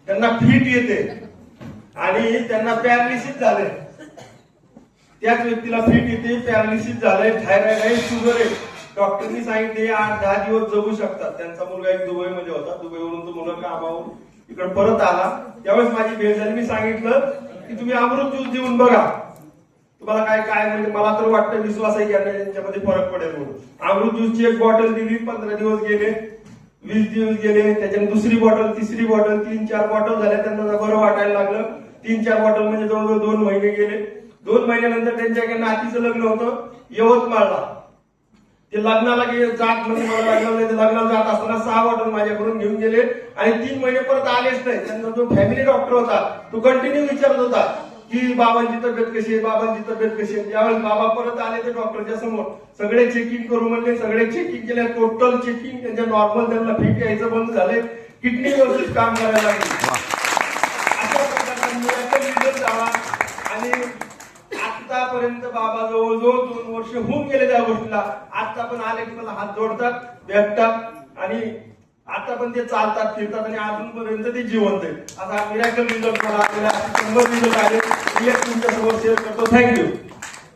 त्यांना फिट येते आणि त्यांना पॅरालिसिस झाले. त्याच व्यक्तीला फिट येते, पॅरालिसिस झालंय, थायरॉइड आहे, शुगर आहे. डॉक्टरनी सांगितले 8-10 दिवस जगू शकतात. त्यांचा मुलगा एक दुबईमध्ये होता, दुबईवरून तो मुलगा कामावरून इकडे परत आला. त्यावेळेस माझी भेट झाली. मी सांगितलं की तुम्ही अमृत ज्यूस देऊन बघा, तुम्हाला काय म्हणजे मला तर वाटतं विश्वास आहे की यांच्यामध्ये फरक पडेल म्हणून. अमृत ज्यूसची एक बॉटल दिली, 15 दिवस गेले, 20 दिवस गेले, त्याच्यानंतर दुसरी बॉटल, तिसरी बॉटल, 3-4 बॉटल झाल्या. त्यांना बरं वाटायला लागलं. 3-4 बॉटल म्हणजे जवळजवळ 2 महिने गेले. 2 महिन्यानंतर त्यांच्या नातीचं लग्न होतं यवतमाळला. ते लग्नाला जात म्हणजे मला लग्नाला जात असताना 6 बॉटल माझ्याकडून घेऊन गेले आणि 3 महिने परत आलेच नाही. त्यांचा जो फॅमिली डॉक्टर होता तो कंटिन्यू विचारत होता की बाबांची तब्येत कशी आहे, बाबांची तब्येत कशी आहे. त्यावेळेस बाबा परत आले ते डॉक्टरच्या समोर, सगळे चेकिंग करू म्हणले, सगळे चेकिंग केले, टोटल चेकिंग त्यांच्या नॉर्मल, त्यांना फिट यायचं बंद झाले, किडनी व्यवस्थित काम करायला लागली. अशा प्रकारचा रिझल्ट झाला आणि आतापर्यंत बाबा जवळजवळ 2 वर्ष होऊन गेले त्या गोष्टीला. आता पण आले की मला हात जोडतात, भेटतात आणि आता पण ते चालतात, फिरतात आणि अजूनपर्यंत ते जिवंत आहेत. असा मिरॅकल रिझल्ट मला आपल्याला 100 रिझल्ट आले. तुमच्या समोर शेअर करतो. थँक्यू.